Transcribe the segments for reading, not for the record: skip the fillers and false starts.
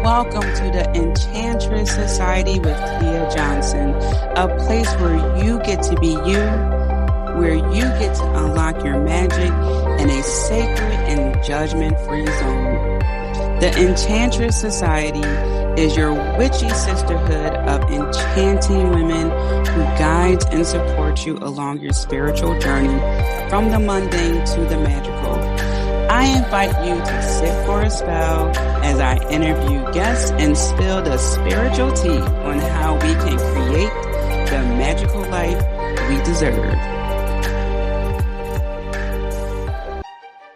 welcome to the Enchantress Society with Tia Johnson, a place where you get to be you, where you get to unlock your magic in a sacred and judgment-free zone. The Enchantress Society is your witchy sisterhood of enchanting women who guides and supports you along your spiritual journey from the mundane to the magical. I invite you to sit for a spell as I interview guests and spill the spiritual tea on how we can create the magical life we deserve.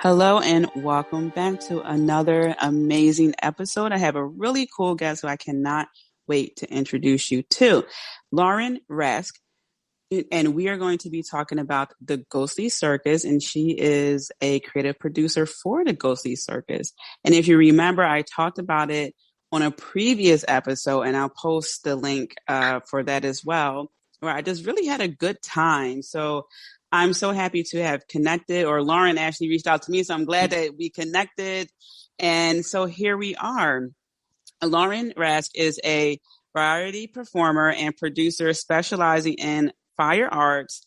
Hello and welcome back to another amazing episode. I have a really cool guest who I cannot wait to introduce you to, Lauren Raske. And we are going to be talking about the Ghostly Circus, and she is a creative producer for the Ghostly Circus. And if you remember, I talked about it on a previous episode, and I'll post the link for that as well, where I just really had a good time. So I'm so happy to have connected, or Lauren actually reached out to me, so I'm glad that we connected. And so here we are. Lauren Raske is a variety performer and producer specializing in fire arts,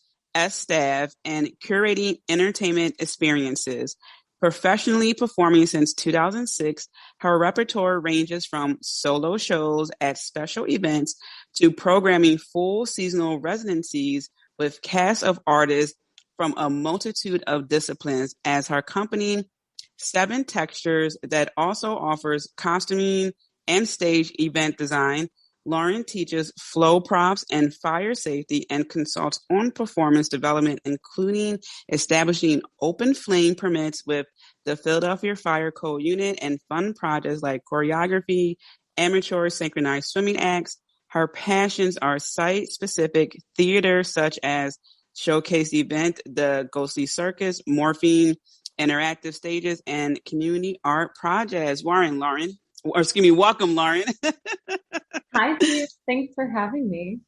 staff, and curating entertainment experiences. Professionally performing since 2006, her repertoire ranges from solo shows at special events to programming full seasonal residencies with casts of artists from a multitude of disciplines as her company, Seven Textures, that also offers costuming and stage event design. Lauren teaches flow props and fire safety and consults on performance development, including establishing open flame permits with the Philadelphia Fire Code Unit and fun projects like choreography, amateur synchronized swimming acts. Her passions are site-specific theater, such as showcase event, the Ghostly Circus, morphine, interactive stages, and community art projects. Welcome, Lauren. Hi, Steve. Thanks for having me.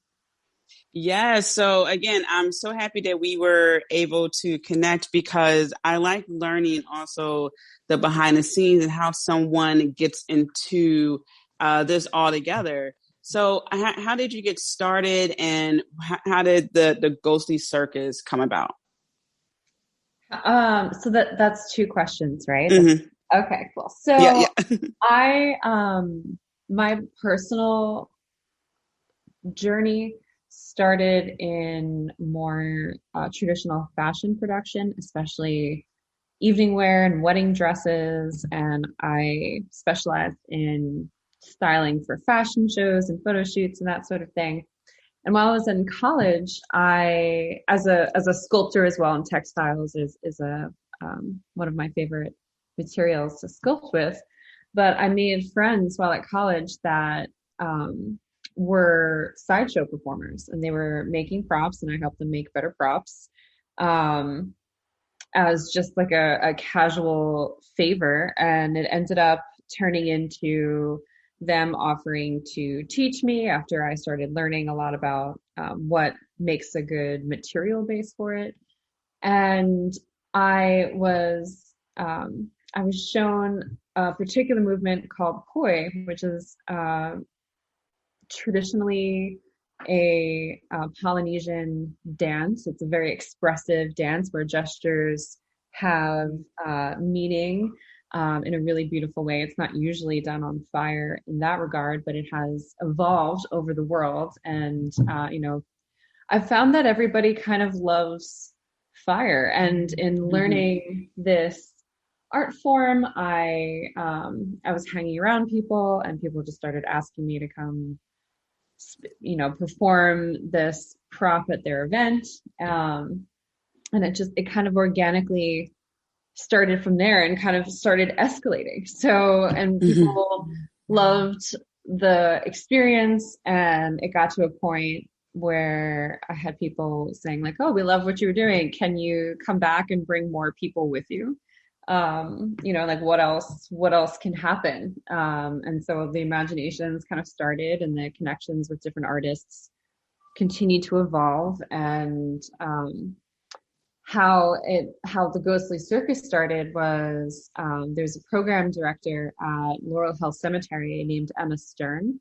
Yeah. So again, I'm so happy that we were able to connect because I like learning also the behind the scenes and how someone gets into this all together. So how did you get started, and how did the Ghostly Circus come about? So that's two questions, right? Mm-hmm. Okay, cool. So yeah. I my personal journey started in more traditional fashion production, especially evening wear and wedding dresses, and I specialized in styling for fashion shows and photo shoots and that sort of thing. And while I was in college, I, as a sculptor as well, and textiles is a one of my favorite materials to sculpt with. But I made friends while at college that were sideshow performers, and they were making props, and I helped them make better props as just like a casual favor. And it ended up turning into them offering to teach me after I started learning a lot about what makes a good material base for it. And I was shown a particular movement called poi, which is traditionally a Polynesian dance. It's a very expressive dance where gestures have meaning in a really beautiful way. It's not usually done on fire in that regard, but it has evolved over the world. And, I've found that everybody kind of loves fire. And in learning this art form, I was hanging around people, and people just started asking me to come, perform this prop at their event. And it kind of organically started from there and kind of started escalating. So, and people loved the experience, and it got to a point where I had people saying like, "Oh, we love what you're doing. Can you come back and bring more people with you?" Like what else can happen? And so the imaginations kind of started, and the connections with different artists continue to evolve. And how the Ghostly Circus started was there's a program director at Laurel Hill Cemetery named Emma Stern,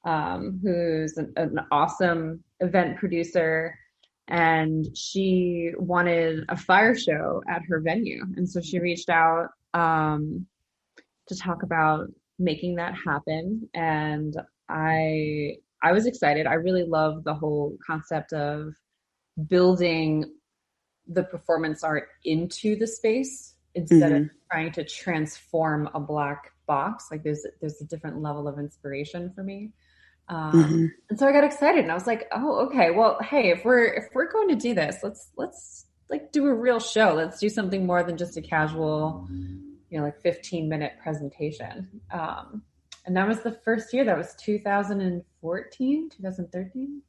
who's an awesome event producer, and she wanted a fire show at her venue, and so she reached out to talk about making that happen, and I was excited. I really love the whole concept of building the performance art into the space instead of trying to transform a black box. Like there's a different level of inspiration for me. And so I got excited and I was like, oh, okay, well, hey, if we're going to do this, let's like do a real show. Let's do something more than just a casual, like 15-minute presentation. And that was the first year. That was 2014, 2013,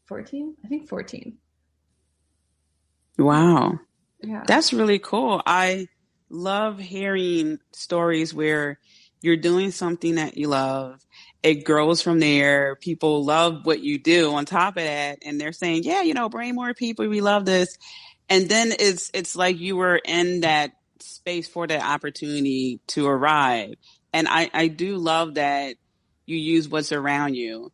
14, I think 14. Wow. Yeah. That's really cool. I love hearing stories where you're doing something that you love. It grows from there. People love what you do on top of that. And they're saying, yeah, bring more people. We love this. And then it's like you were in that space for that opportunity to arrive. And I do love that you use what's around you.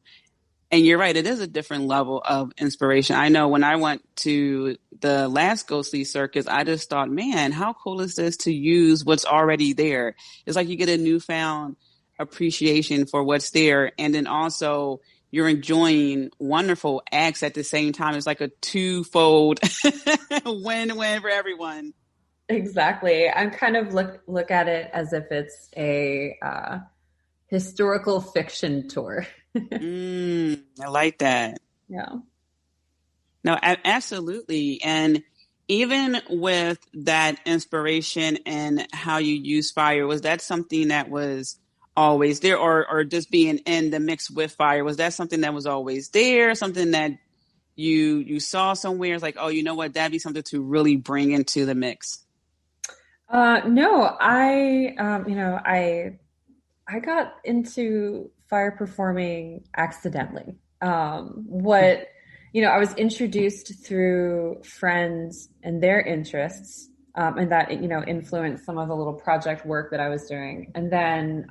And you're right, it is a different level of inspiration. I know when I went to the last Ghostly Circus, I just thought, man, how cool is this to use what's already there? It's like you get a newfound appreciation for what's there. And then also you're enjoying wonderful acts at the same time. It's like a twofold win-win for everyone. Exactly. I'm kind of look at it as if it's a historical fiction tour. I like that. Yeah. No, absolutely. And even with that inspiration and how you use fire, was that something that was always there, or just being in the mix with fire? Was that something that was always there? Something that you saw somewhere? It's like, oh, you know what? That'd be something to really bring into the mix. No, I got into fire performing accidentally. I was introduced through friends and their interests, and that, influenced some of the little project work that I was doing. And then,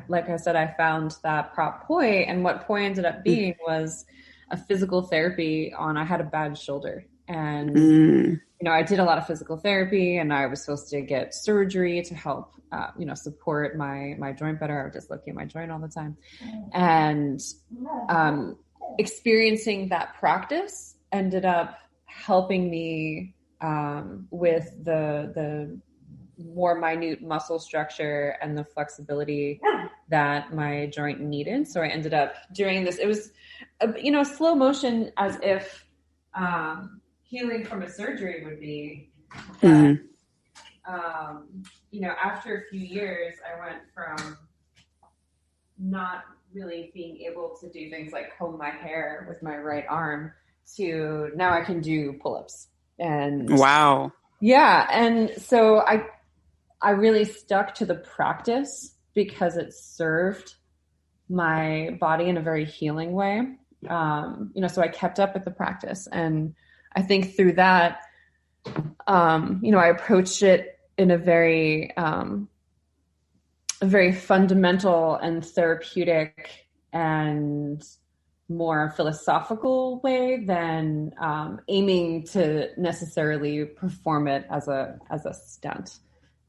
like I said, I found that prop poi, and what poi ended up being was a physical therapy I had a bad shoulder. And, I did a lot of physical therapy, and I was supposed to get surgery to help, support my joint better. I would dislocate my joint all the time. And experiencing that practice ended up helping me with the more minute muscle structure and the flexibility that my joint needed. So I ended up doing this. It was, slow motion, as if healing from a surgery would be. But, after a few years, I went from not really being able to do things like comb my hair with my right arm to now I can do pull-ups. And wow. Yeah. And so I really stuck to the practice because it served my body in a very healing way. So I kept up with the practice, and I think through that, I approached it in a very fundamental and therapeutic and more philosophical way than aiming to necessarily perform it as a stunt.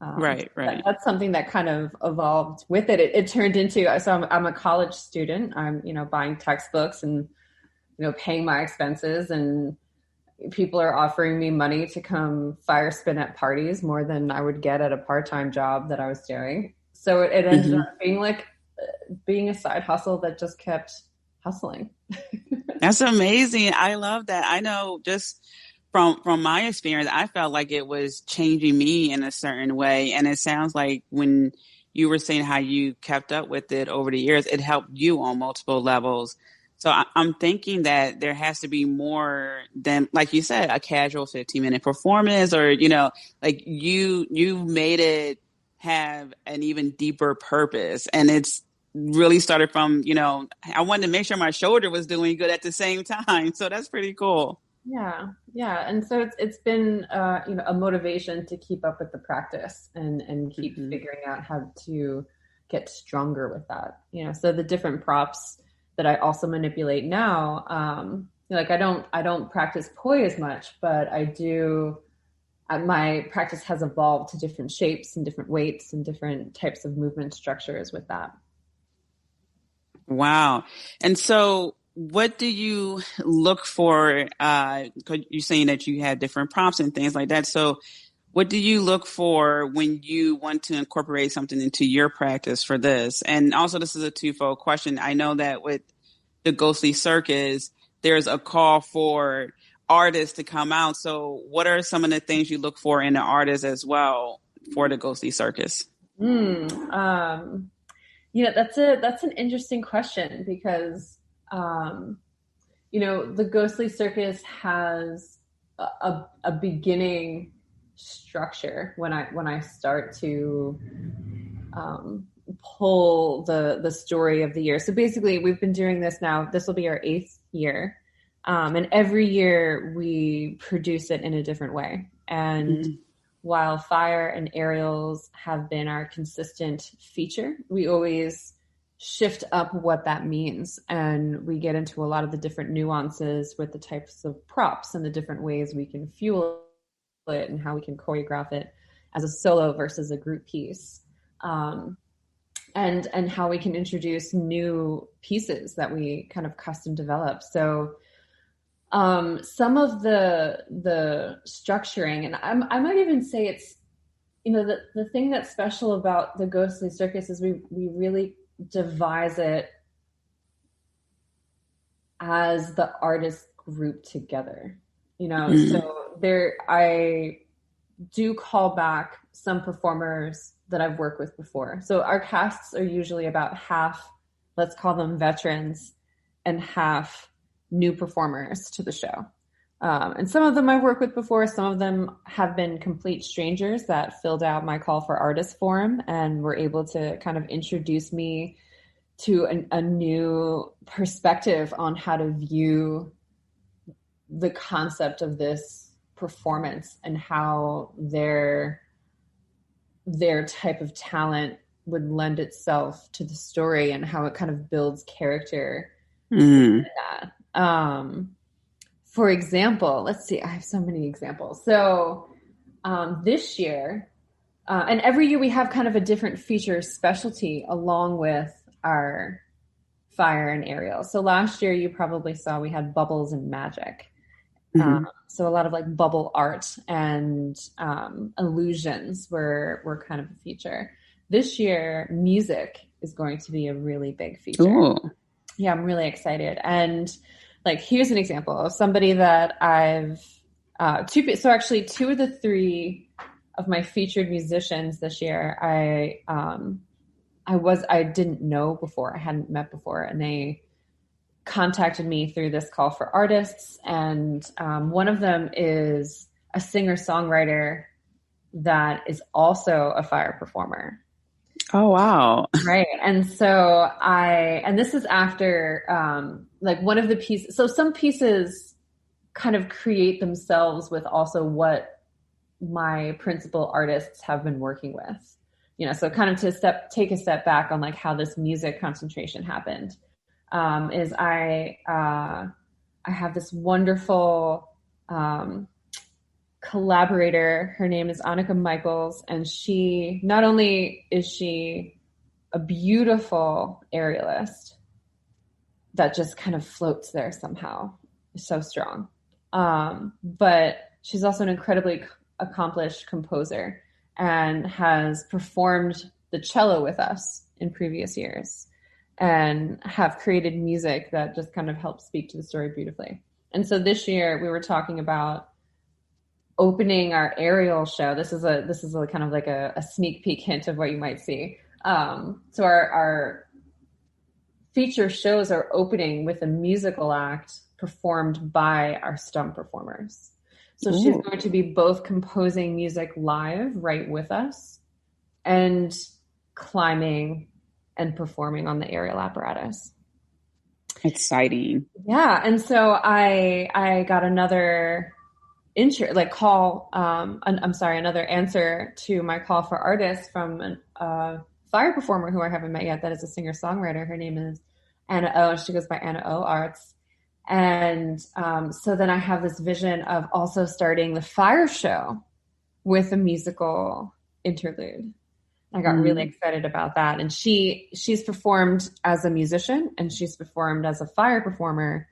Right. That's something that kind of evolved with it. It turned into, so I'm a college student. I'm, buying textbooks and, paying my expenses, and people are offering me money to come fire spin at parties more than I would get at a part-time job that I was doing. So it ended up being a side hustle that just kept hustling. That's amazing. I love that. I know just from my experience, I felt like it was changing me in a certain way. And it sounds like when you were saying how you kept up with it over the years, it helped you on multiple levels. So I'm thinking that there has to be more than, like you said, a casual 15-minute performance, or, like you made it have an even deeper purpose. And it's really started from, I wanted to make sure my shoulder was doing good at the same time. So that's pretty cool. Yeah. And so it's been a motivation to keep up with the practice and keep Mm-hmm. figuring out how to get stronger with that. So the different props that I also manipulate now, like I don't practice poi as much, but I do. My practice has evolved to different shapes and different weights and different types of movement structures with that. Wow. And so what do you look for? 'Cause you're saying that you have different prompts and things like that. So what do you look for when you want to incorporate something into your practice for this? And also, this is a twofold question. I know that with the Ghostly Circus, there's a call for artists to come out. So what are some of the things you look for in the artist as well for the Ghostly Circus? Mm, that's an interesting question because the Ghostly Circus has a beginning structure when I start to pull the story of the year. So basically, we've been doing this now. This will be our 8th year, and every year we produce it in a different way. And while fire and aerials have been our consistent feature, we always shift up what that means. And we get into a lot of the different nuances with the types of props and the different ways we can fuel it and how we can choreograph it as a solo versus a group piece. And how we can introduce new pieces that we kind of custom develop. So some of the structuring, and I might even say it's, the thing that's special about the Ghostly Circus is we really devise it as the artist group together. So I do call back some performers that I've worked with before. So our casts are usually about half, let's call them veterans, and half new performers to the show. And some of them I've worked with before. Some of them have been complete strangers that filled out my call for artist form and were able to kind of introduce me to a new perspective on how to view the concept of this performance and how their type of talent would lend itself to the story and how it kind of builds character. That. For example, let's see, I have so many examples. So this year, and every year we have kind of a different feature specialty along with our fire and aerial. So last year you probably saw we had bubbles and magic. So a lot of like bubble art and illusions were kind of a feature. This year, music is going to be a really big feature. Ooh. Yeah, I'm really excited. And like, here's an example of somebody that I've two of the 3 of my featured musicians this year, I didn't know before, I hadn't met before, and they contacted me through this call for artists. And one of them is a singer-songwriter that is also a fire performer. Oh, wow. Right. And so and this is after like one of the pieces. So some pieces kind of create themselves with also what my principal artists have been working with, so kind of to take a step back on like how this music concentration happened. Is I have this wonderful collaborator. Her name is Annika Michaels, and not only is she a beautiful aerialist that just kind of floats there somehow, so strong, but she's also an incredibly accomplished composer and has performed the cello with us in previous years and have created music that just kind of helps speak to the story beautifully. And so this year we were talking about opening our aerial show. This is a kind of like a sneak peek hint of what you might see. So our feature shows are opening with a musical act performed by our stump performers. So she's going to be both composing music live right with us and climbing and performing on the aerial apparatus. Exciting. Yeah, and so I got another call. I'm sorry, another answer to my call for artists from a fire performer who I haven't met yet. That is a singer songwriter. Her name is Anna O. She goes by Anna O Arts. And so then I have this vision of also starting the fire show with a musical interlude. I got really excited about that. And she's performed as a musician and she's performed as a fire performer.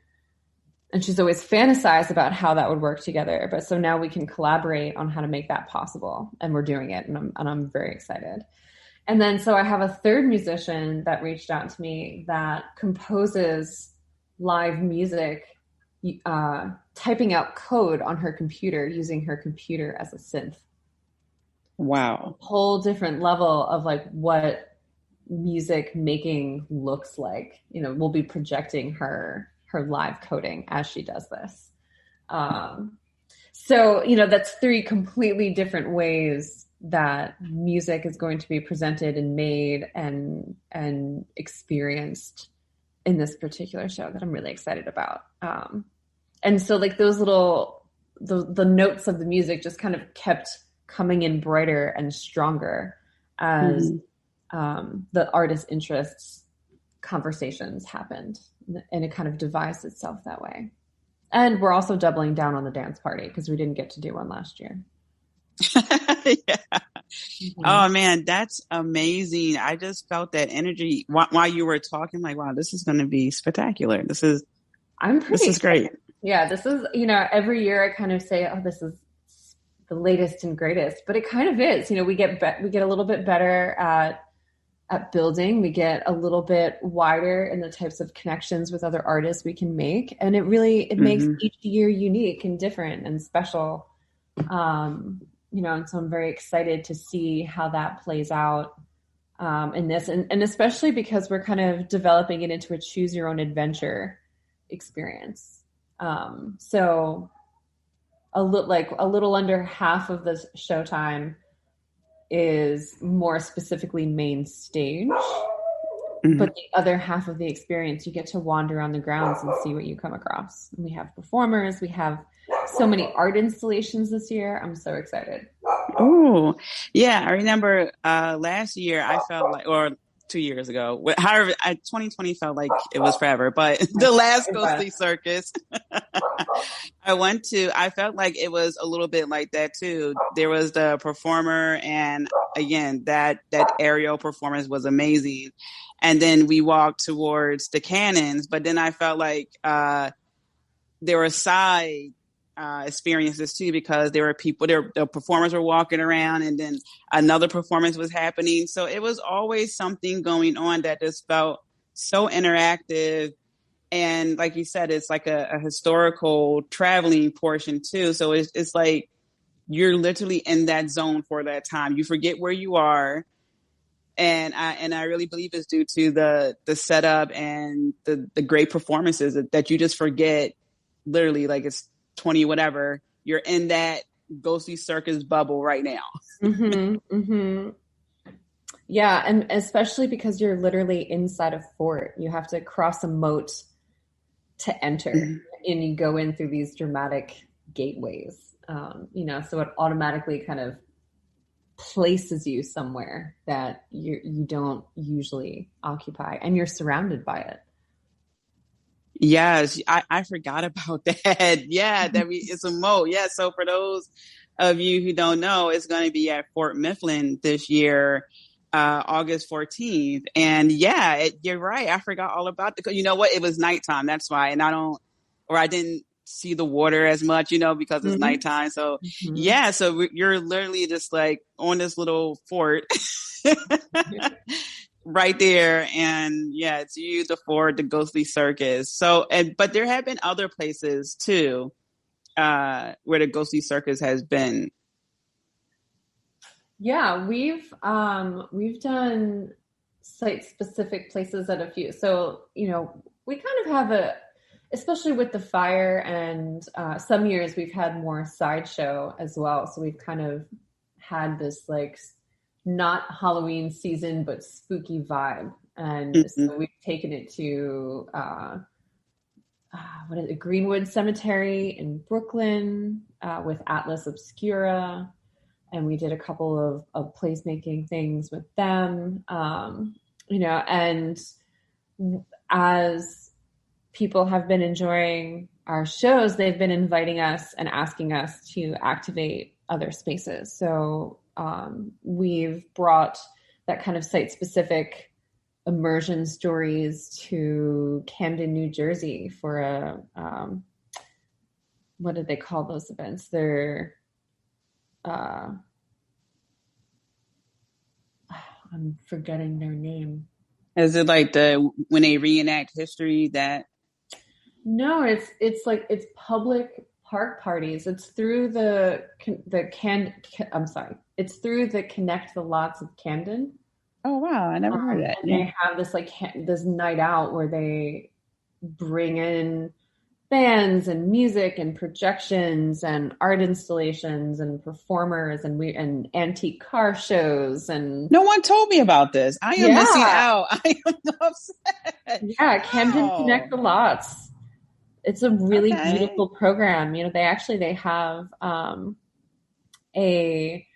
And she's always fantasized about how that would work together. But so now we can collaborate on how to make that possible. And we're doing it. And I'm very excited. And then so I have a third musician that reached out to me that composes live music, typing out code on her computer, using her computer as a synth. Wow. A whole different level of like what music making looks like. You know, we'll be projecting her live coding as she does this. So, you know, that's three completely different ways that music is going to be presented and made and experienced in this particular show that I'm really excited about. And so like those little, the notes of the music just kind of kept coming in brighter and stronger as the artist interests conversations happened, and it kind of devised itself that way. And we're also doubling down on the dance party because we didn't get to do one last year. Yeah. Oh man, that's amazing. I just felt that energy while you were talking, like, wow, this is going to be spectacular. This is great. Yeah, this is, you know, every year I kind of say, oh, this is the latest and greatest, but it kind of is. You know, we get a little bit better at building. We get a little bit wider in the types of connections with other artists we can make, and it makes each year unique and different and special. You know, and so I'm very excited to see how that plays out in this, and especially because we're kind of developing it into a choose your own adventure experience. So a little under half of the showtime is more specifically main stage, but the other half of the experience, you get to wander on the grounds and see what you come across. And we have performers, we have so many art installations this year. I'm so excited. Oh, yeah. I remember last year I felt like, or 2 years ago, however, 2020 felt like it was forever, but the last Ghostly Circus I felt like it was a little bit like that too. There was the performer, and again, that aerial performance was amazing. And then we walked towards the cannons, but then I felt like there were side experiences too, because there were people there, the performers were walking around, and then another performance was happening. So it was always something going on that just felt so interactive. And like you said, it's like a historical traveling portion too. So it's like you're literally in that zone for that time. You forget where you are. And I really believe it's due to the setup and the great performances that you just forget, literally, like it's 20 whatever. You're in that Ghostly Circus bubble right now. Yeah, and especially because you're literally inside a fort. You have to cross a moat to enter, and you go in through these dramatic gateways. You know, so it automatically kind of places you somewhere that you don't usually occupy, and you're surrounded by it. Yes, I forgot about that. Yeah, it's a moat. Yeah, so for those of you who don't know, it's going to be at Fort Mifflin this year, August 14th. And yeah, you're right. I forgot all about you know what? It was nighttime. That's why. And I didn't see the water as much, you know, because it's nighttime. So yeah, so you're literally just like on this little fort right there. And yeah, it's you, the fort, the Ghostly Circus. So, but there have been other places too, where the Ghostly Circus has been. Yeah, we've done site-specific places at a few. So, you know, we kind of have especially with the fire, and some years we've had more sideshow as well. So we've kind of had this like not Halloween season, but spooky vibe. And so we've taken it to what is it, Greenwood Cemetery in Brooklyn with Atlas Obscura. And we did a couple of placemaking things with them, and as people have been enjoying our shows, they've been inviting us and asking us to activate other spaces. So we've brought that kind of site-specific immersion stories to Camden, New Jersey for a, what do they call those events? They're, I'm forgetting their name. Is it like when they reenact history that? No, it's like it's public park parties. It's through it's through the Connect the Lots of Camden. Oh wow, I never heard that. And they have this this night out where they bring in bands and music and projections and art installations and performers and antique car shows. And no one told me about this. I am missing out. I am upset. Yeah, Camden Connect the Lots. It's a really beautiful program. They have a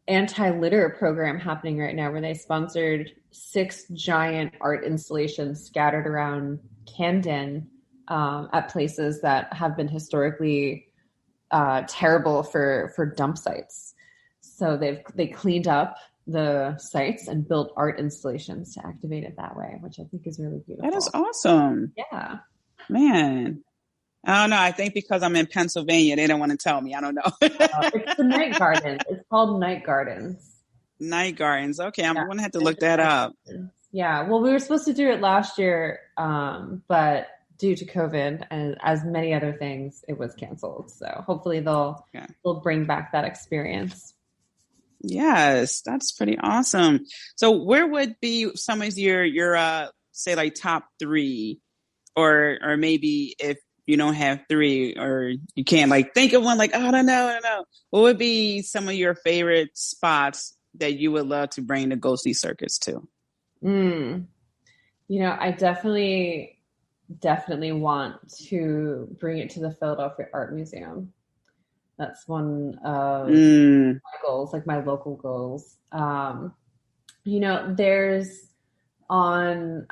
anti-litter program happening right now where they sponsored 6 giant art installations scattered around Camden at places that have been historically terrible for dump sites. So they cleaned up the sites and built art installations to activate it that way, which I think is really beautiful. That is awesome. Yeah. Man. I don't know. I think because I'm in Pennsylvania, they don't want to tell me. I don't know. It's the Night Gardens. It's called Night Gardens. Night Gardens. Okay, I'm going to have to look that up. Yeah. Well, we were supposed to do it last year, but due to COVID and as many other things, it was canceled. So hopefully they'll bring back that experience. Yes, that's pretty awesome. So where would be some of your say like top 3, or maybe if you don't have 3 or you can't like think of one, like, oh, I don't know. What would be some of your favorite spots that you would love to bring the Ghostly Circus to? I definitely want to bring it to the Philadelphia Art Museum. That's one of my goals, like my local goals. There's in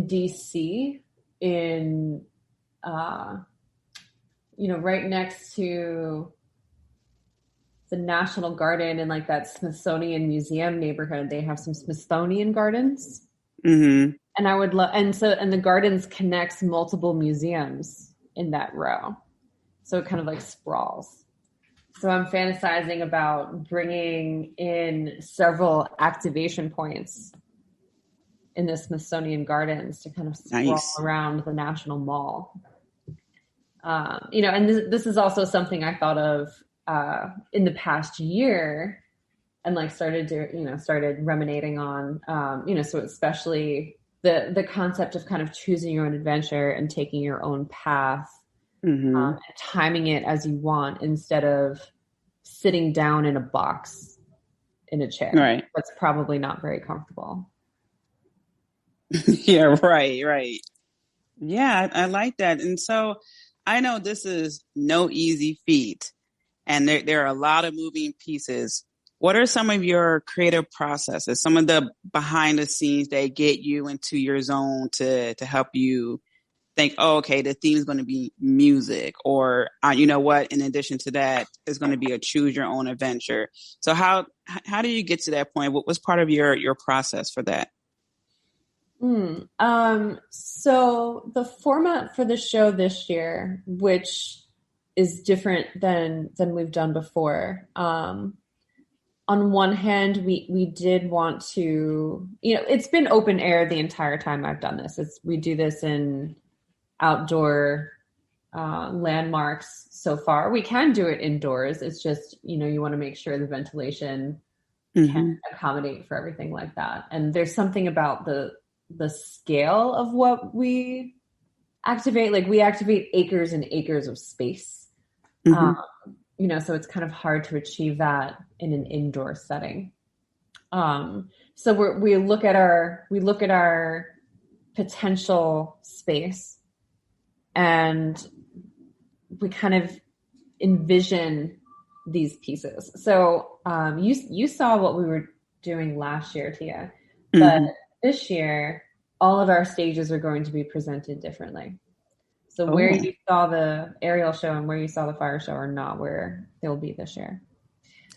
DC in right next to the National Garden and like that Smithsonian Museum neighborhood, they have some Smithsonian gardens. Mm-hmm. And I would love, and the gardens connects multiple museums in that row. So it kind of like sprawls. So I'm fantasizing about bringing in several activation points in the Smithsonian Gardens to kind of sprawl around the National Mall. And this is also something I thought of in the past year and like started ruminating on, so especially the concept of kind of choosing your own adventure and taking your own path, and timing it as you want instead of sitting down in a box in a chair. Right. That's probably not very comfortable. Yeah, right. Yeah, I like that. And so I know this is no easy feat, and there are a lot of moving pieces. What are some of your creative processes, some of the behind the scenes that get you into your zone to help you think, oh, okay, the theme is going to be music, or you know what, in addition to that, it's going to be a choose your own adventure. So how do you get to that point? What was part of your process for that? So the format for the show this year, which is different than we've done before. On one hand, we did want to, it's been open air the entire time I've done this. We do this in outdoor landmarks so far. We can do it indoors. It's just, you want to make sure the ventilation can accommodate for everything like that. And there's something about the scale of what we activate. Like we activate acres and acres of space. So it's kind of hard to achieve that in an indoor setting. So we look at our potential space and we kind of envision these pieces. So you saw what we were doing last year, Tia, but this year, all of our stages are going to be presented differently. So where you saw the aerial show and where you saw the fire show are not where they'll be this year.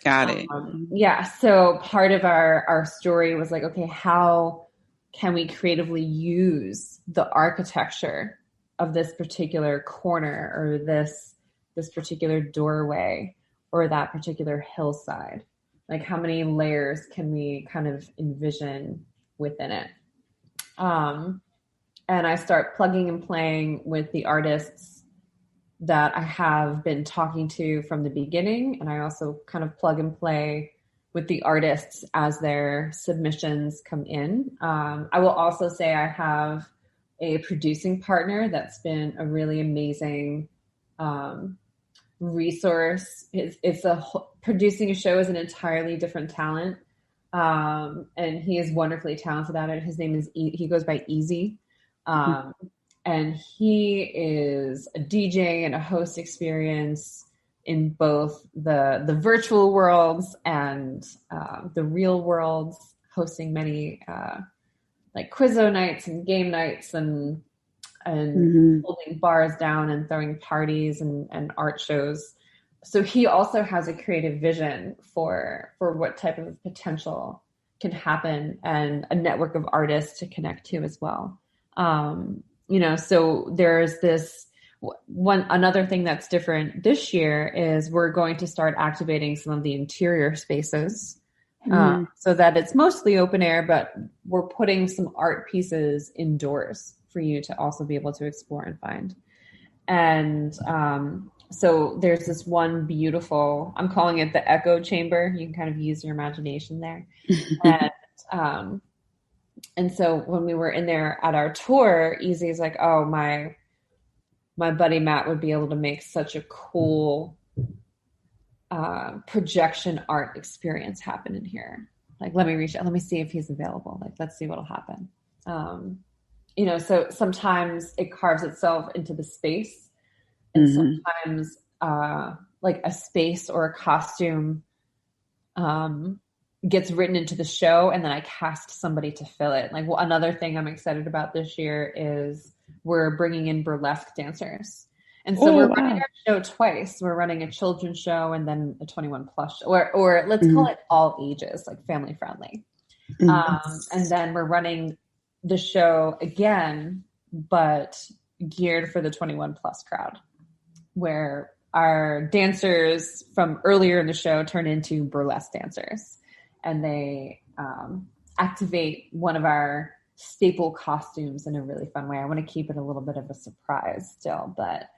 Got it. Yeah. So part of our story was like, okay, how can we creatively use the architecture of this particular corner or this particular doorway or that particular hillside? Like, how many layers can we kind of envision within it? And I start plugging and playing with the artists that I have been talking to from the beginning. And I also kind of plug and play with the artists as their submissions come in. I will also say I have a producing partner that's been a really amazing resource. Producing a show is an entirely different talent. And he is wonderfully talented at it. His name is, he goes by Easy. And he is a DJ and a host experience in both the virtual worlds and the real worlds, hosting many like Quizzo nights and game nights and holding bars down and throwing parties and art shows. So he also has a creative vision for what type of potential can happen and a network of artists to connect to as well. So there's this another thing that's different this year is we're going to start activating some of the interior spaces so that it's mostly open air, but we're putting some art pieces indoors for you to also be able to explore and find. And so there's this one beautiful, I'm calling it the echo chamber. You can kind of use your imagination there. And so when we were in there at our tour, Easy is like, oh, my buddy Matt would be able to make such a cool projection art experience happen in here. Like, let me reach out. Let me see if he's available. Like, let's see what'll happen. So sometimes it carves itself into the space. And sometimes like a space or a costume gets written into the show and then I cast somebody to fill it. Like, another thing I'm excited about this year is we're bringing in burlesque dancers. And so we're running our show twice. We're running a children's show and then a 21 plus show, or let's call it all ages, like family friendly. And then we're running the show again, but geared for the 21 plus crowd, where our dancers from earlier in the show turn into burlesque dancers. And they activate one of our staple costumes in a really fun way. I want to keep it a little bit of a surprise still, but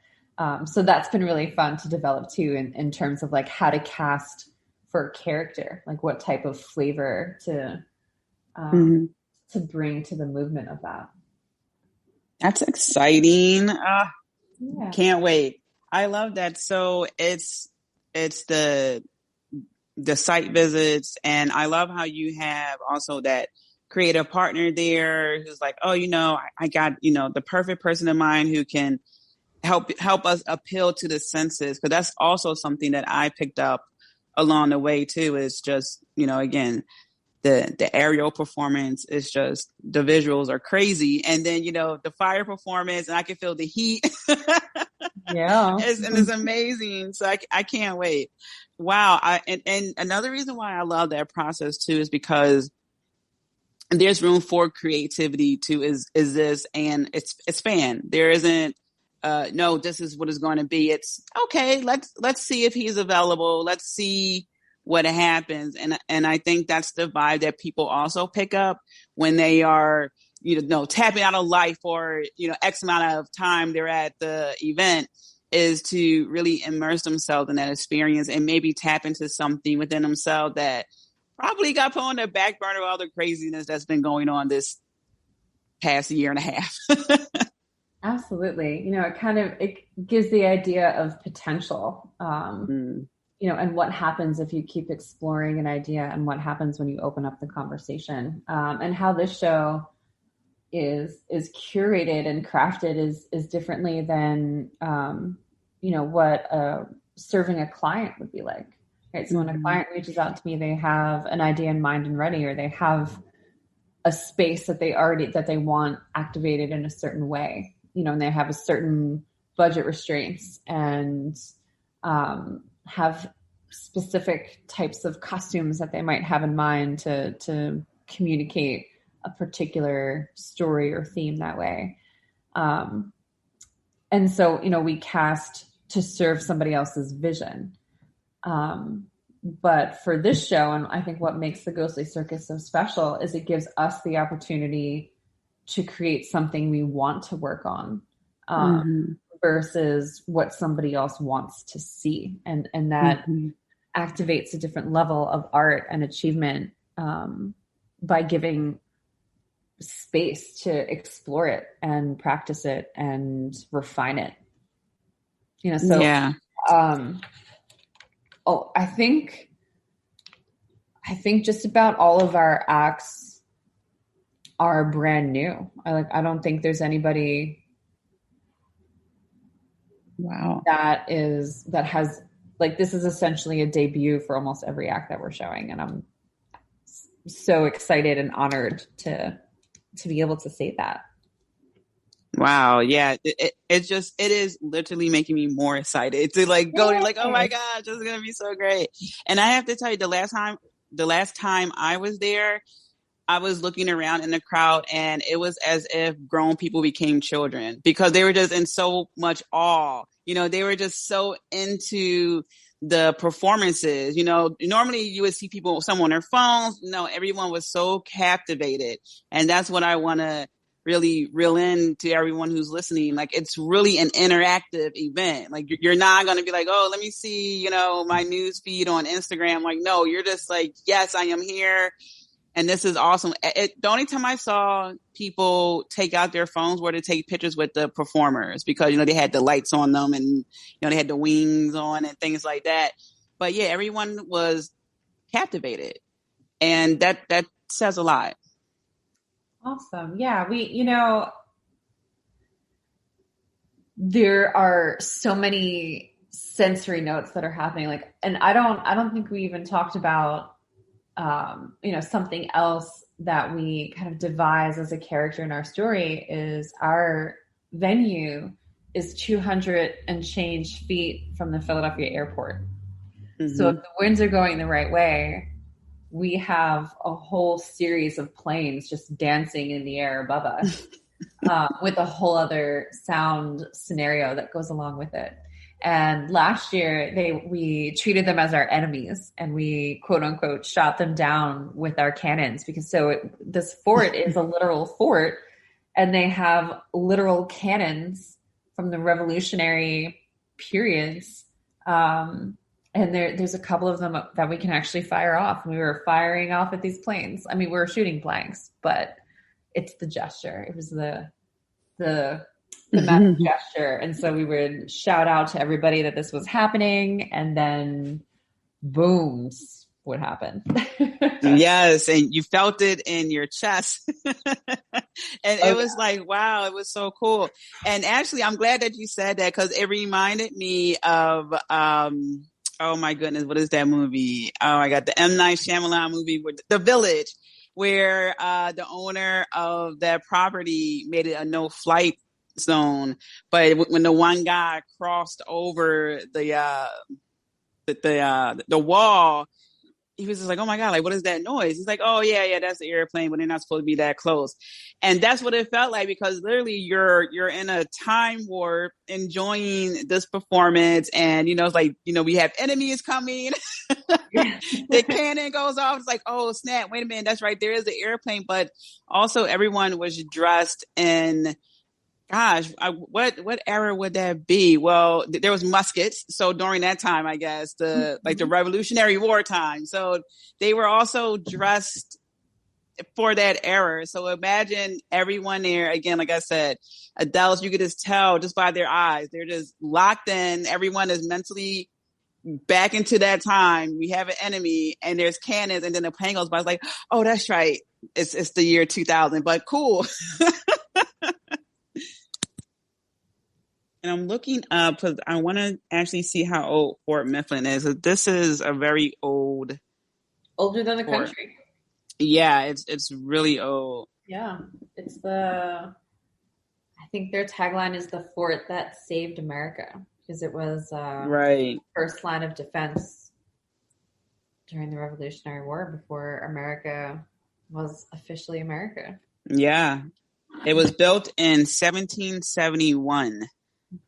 so that's been really fun to develop too in terms of like how to cast for a character, like what type of flavor to bring to the movement of that. That's exciting. Can't wait. I love that. So it's the site visits, and I love how you have also that creative partner there who's like, oh, I got, the perfect person in mind who can help us appeal to the senses. Because that's also something that I picked up along the way too, is just, again, the aerial performance is just, the visuals are crazy. And then, the fire performance, and I can feel the heat. Yeah. And it's amazing. So I can't wait. Wow. And another reason why I love that process too is because there's room for creativity too, is this, and it's fan. There isn't, no, this is what it's going to be. It's okay. Let's see if he's available. Let's see what happens. And I think that's the vibe that people also pick up when they are, tapping out of life for, X amount of time they're at the event, is to really immerse themselves in that experience and maybe tap into something within themselves that probably got put on the back burner of all the craziness that's been going on this past year and a half. Absolutely. It gives the idea of potential, and what happens if you keep exploring an idea and what happens when you open up the conversation, and how this show is curated and crafted is differently than what serving a client would be like, right? So when a client reaches out to me, they have an idea in mind and ready, or they have a space that they want activated in a certain way, and they have a certain budget restraints and have specific types of costumes that they might have in mind to communicate a particular story or theme that way. And so, we cast to serve somebody else's vision. But for this show, and I think what makes the Ghostly Circus so special is it gives us the opportunity to create something we want to work on, versus what somebody else wants to see. And that activates a different level of art and achievement, by giving space to explore it and practice it and refine it. I think just about all of our acts are brand new. I don't think there's anybody that has, this is essentially a debut for almost every act that we're showing. And I'm so excited and honored to be able to say that. Wow. Yeah. It is literally making me more excited to go to oh my gosh, this is going to be so great. And I have to tell you, the last time I was there, I was looking around in the crowd and it was as if grown people became children because they were just in so much awe. They were just so into the performances. Normally you would see someone on their phones. No, everyone was so captivated. And that's what I want to really reel in to everyone who's listening. It's really an interactive event. You're not going to be oh, let me see, my news feed on Instagram. No, you're just yes, I am here. And this is awesome. The only time I saw people take out their phones were to take pictures with the performers because, they had the lights on them and, they had the wings on and things like that. But yeah, everyone was captivated. And that says a lot. Awesome. Yeah. There are so many sensory notes that are happening. And I don't think we even talked about, something else that we kind of devise as a character in our story is our venue is 200 and change feet from the Philadelphia airport. So if the winds are going the right way, we have a whole series of planes just dancing in the air above us, with a whole other sound scenario that goes along with it. And last year we treated them as our enemies and we quote unquote shot them down with our cannons because this fort is a literal fort and they have literal cannons from the revolutionary periods. And there's a couple of them that we can actually fire off. And we were firing off at these planes. I mean, we were shooting blanks, but it's the gesture. It was the massive gesture. And so we would shout out to everybody that this was happening and then booms would happen. Yes. And you felt it in your chest. And it was wow, it was so cool. And actually, I'm glad that you said that because it reminded me of, oh my goodness, what is that movie? Oh my God, the M. Night Shyamalan movie with The Village, where the owner of that property made it a no-flight zone, but when the one guy crossed over the wall, he was just oh my God, what is that noise? He's oh yeah, that's the airplane, but they're not supposed to be that close. And that's what it felt like because literally you're in a time warp enjoying this performance and it's we have enemies coming. The cannon goes off. It's oh snap, wait a minute, that's right, there is the airplane. But also everyone was dressed in, gosh, what era would that be? Well, there was muskets. So during that time, I guess the Revolutionary War time. So they were also dressed for that era. So imagine everyone there again, like I said, adults, you could just tell just by their eyes. They're just locked in. Everyone is mentally back into that time. We have an enemy and there's cannons and then the plane goes by. It's oh, that's right. It's the year 2000, but cool. And I'm looking up because I want to actually see how old Fort Mifflin is. This is a very old Older than the fort. country. Yeah, it's really old. Yeah, it's I think their tagline is the fort that saved America, because it was Right. first line of defense during the Revolutionary War before America was officially America. Yeah. It was built in 1771.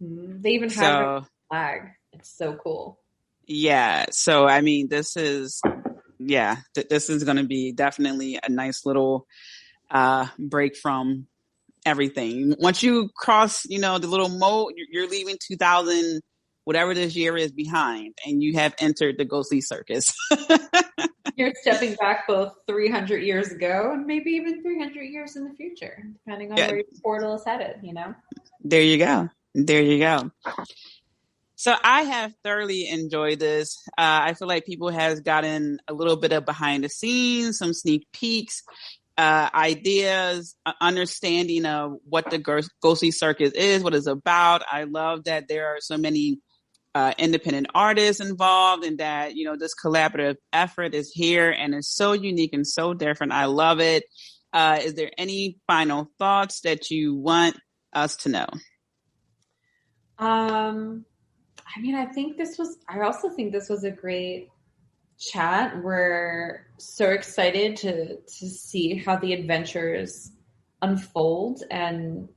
Mm-hmm. They even have a flag. It's so cool. Yeah. So, I mean, this is going to be definitely a nice little break from everything. Once you cross, the little moat, you're leaving 2000, whatever this year is, behind, and you have entered the Ghostly Circus. You're stepping back both 300 years ago and maybe even 300 years in the future, depending on where your portal is headed, There you go. There you go. So I have thoroughly enjoyed this. I feel like people has gotten a little bit of behind the scenes, some sneak peeks, ideas, understanding of what the Ghostly Circus is, what it's about. I love that there are so many independent artists involved, and that, this collaborative effort is here and it's so unique and so different. I love it. Is there any final thoughts that you want us to know? I also think this was a great chat. We're so excited to see how the adventures unfold, and,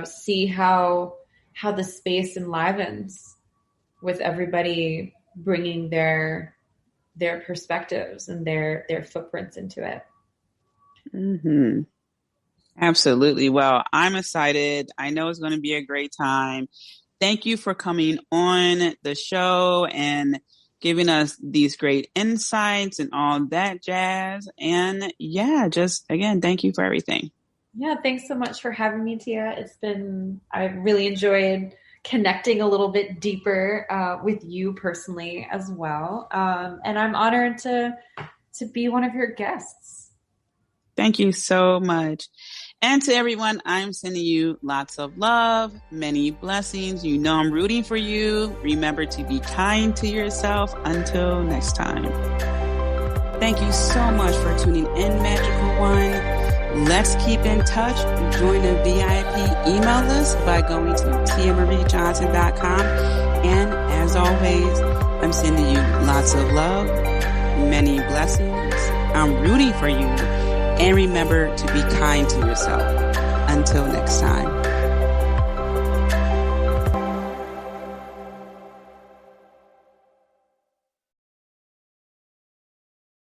see how the space enlivens with everybody bringing their perspectives and their footprints into it. Mm-hmm. Absolutely. Well, I'm excited. I know it's going to be a great time. Thank you for coming on the show and giving us these great insights and all that jazz. And just again, thank you for everything. Yeah, thanks so much for having me, Tia. I really enjoyed connecting a little bit deeper with you personally as well. And I'm honored to be one of your guests. Thank you so much. And to everyone, I'm sending you lots of love, many blessings. I'm rooting for you. Remember to be kind to yourself. Until next time. Thank you so much for tuning in, Magical One. Let's keep in touch. Join the VIP email list by going to tiamariejohnson.com. And as always, I'm sending you lots of love, many blessings. I'm rooting for you. And remember to be kind to yourself. Until next time.